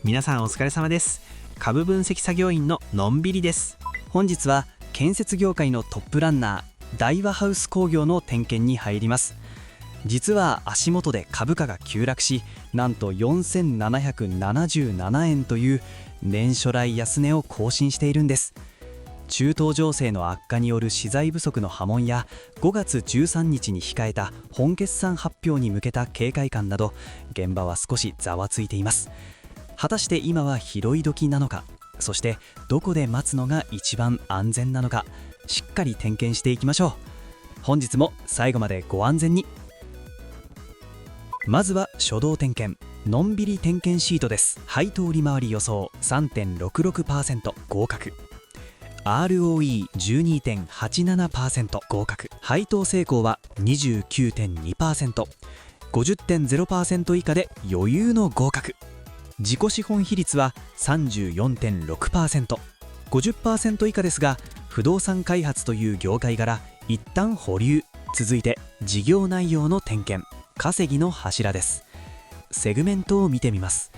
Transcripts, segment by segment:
皆さんお疲れ様です。株分析作業員ののんびりです。本日は建設業界のトップランナー大和ハウス工業の点検に入ります。実は足元で株価が急落し、なんと4777円という年初来安値を更新しているんです。中東情勢の悪化による資材不足の波紋や5月13日に控えた本決算発表に向けた警戒感など、現場は少しざわついています。果たして今は拾い時なのか、そしてどこで待つのが一番安全なのか、しっかり点検していきましょう。本日も最後までご安全に。まずは初動点検、のんびり点検シートです。配当利回り予想 3.66% 合格、 ROE12.87% 合格、配当成功は 29.2%、 50.0% 以下で余裕の合格、自己資本比率は 34.6%、 50% 以下ですが不動産開発という業界から一旦保留。続いて事業内容の点検、稼ぎの柱です。セグメントを見てみます。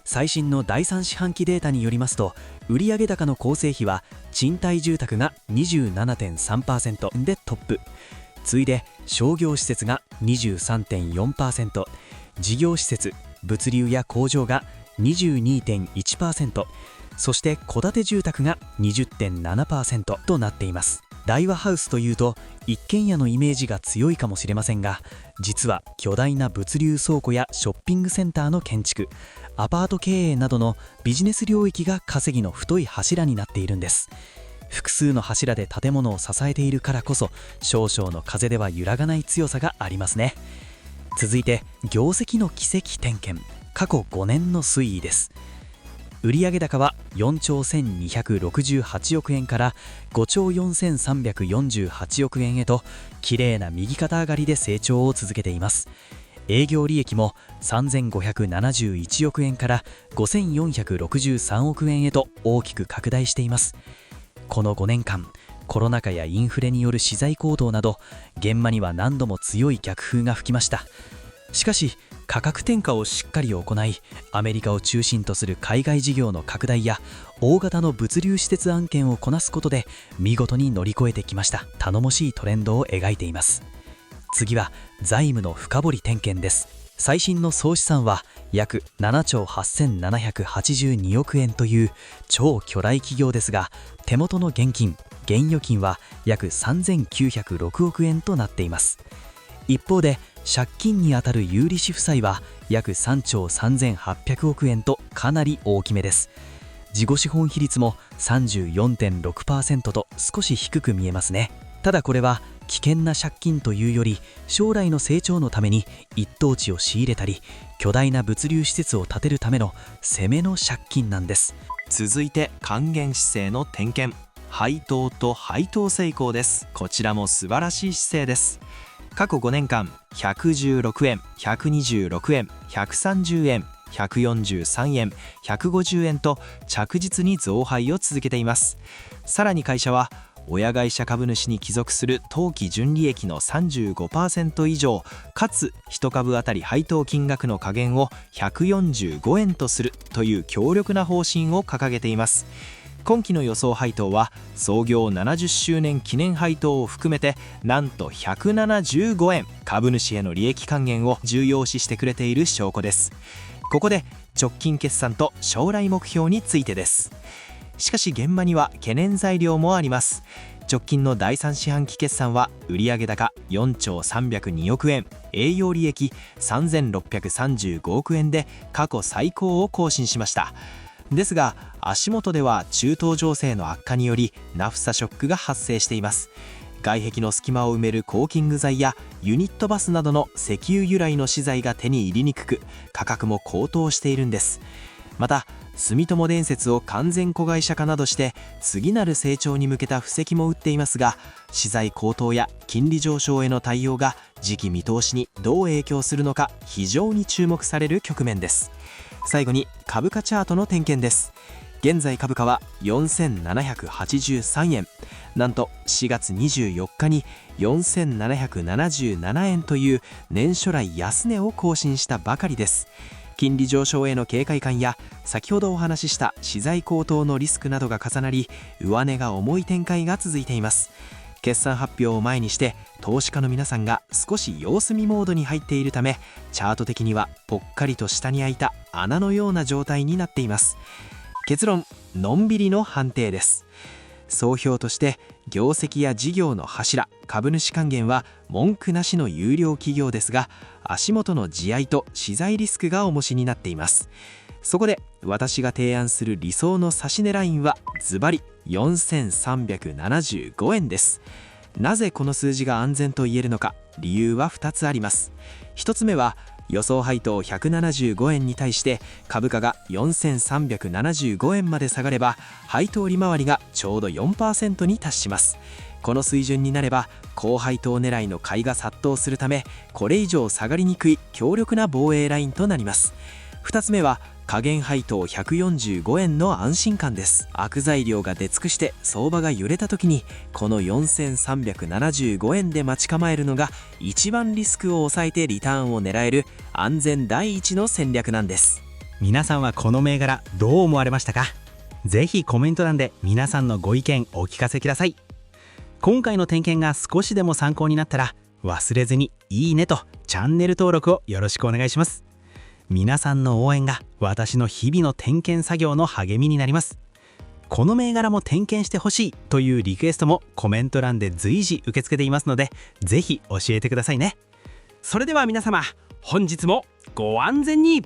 最新の第3四半期データによりますと、売上高の構成比は賃貸住宅が 27.3% でトップ、次いで商業施設が 23.4%、 事業施設物流や工場が 22.1%、 そして戸建て住宅が 20.7% となっています。大和ハウスというと一軒家のイメージが強いかもしれませんが、実は巨大な物流倉庫やショッピングセンターの建築、アパート経営などのビジネス領域が稼ぎの太い柱になっているんです。複数の柱で建物を支えているからこそ、少々の風では揺らがない強さがありますね。続いて業績の軌跡点検、過去5年の推移です。売上高は4兆1268億円から5兆4348億円へと、綺麗な右肩上がりで成長を続けています。営業利益も3571億円から5463億円へと大きく拡大しています。この5年間、コロナ禍やインフレによる資材高騰など、現場には何度も強い逆風が吹きました。しかし価格転嫁をしっかり行い、アメリカを中心とする海外事業の拡大や大型の物流施設案件をこなすことで見事に乗り越えてきました。頼もしいトレンドを描いています。次は財務の深掘り点検です。最新の総資産は約7兆8782億円という超巨大企業ですが、手元の現金・現預金は約3906億円となっています。一方で借金にあたる有利子負債は約3兆3800億円とかなり大きめです。自己資本比率も 34.6% と少し低く見えますね。ただこれは危険な借金というより、将来の成長のために一等地を仕入れたり巨大な物流施設を建てるための攻めの借金なんです。続いて還元姿勢の点検、配当と配当成功です。こちらも素晴らしい姿勢です。過去5年間116円、126円、130円、143円、150円と着実に増配を続けています。さらに会社は親会社株主に帰属する当期純利益の 35% 以上かつ1株当たり配当金額の下限を145円とするという強力な方針を掲げています。今期の予想配当は創業70周年記念配当を含めてなんと175円、株主への利益還元を重要視してくれている証拠です。ここで直近決算と将来目標についてです。しかし現場には懸念材料もあります。直近の第3四半期決算は売上高4兆302億円、営業利益3635億円で過去最高を更新しました。ですが足元では中東情勢の悪化によりナフサショックが発生しています。外壁の隙間を埋めるコーキング材やユニットバスなどの石油由来の資材が手に入りにくく、価格も高騰しているんです。また住友電鉄を完全子会社化などして次なる成長に向けた布石も打っていますが、資材高騰や金利上昇への対応が次期見通しにどう影響するのか非常に注目される局面です。最後に株価チャートの点検です。現在株価は4783円、なんと4月24日に4777円という年初来安値を更新したばかりです。昨金利上昇への警戒感や先ほどお話しした資材高騰のリスクなどが重なり、上値が重い展開が続いています。決算発表を前にして投資家の皆さんが少し様子見モードに入っているため、チャート的にはぽっかりと下に開いた穴のような状態になっています。結論、のんびりの判定です。総評として、業績や事業の柱、株主還元は文句なしの優良企業ですが、足元の地合いと資材リスクが重しになっています。そこで私が提案する理想の指値ラインはズバリ4375円です。なぜこの数字が安全と言えるのか、理由は2つあります。1つ目は、予想配当175円に対して株価が4375円まで下がれば、配当利回りがちょうど 4% に達します。この水準になれば高配当狙いの買いが殺到するため、これ以上下がりにくい強力な防衛ラインとなります。2つ目は、下限配当145円の安心感です。悪材料が出尽くして相場が揺れた時に、この4375円で待ち構えるのが一番リスクを抑えてリターンを狙える安全第一の戦略なんです。皆さんはこの銘柄どう思われましたか？ぜひコメント欄で皆さんのご意見お聞かせください。今回の点検が少しでも参考になったら、忘れずにいいねとチャンネル登録をよろしくお願いします。皆さんの応援が私の日々の点検作業の励みになります。この銘柄も点検してほしいというリクエストもコメント欄で随時受け付けていますので、ぜひ教えてくださいね。それでは皆様、本日もご安全に。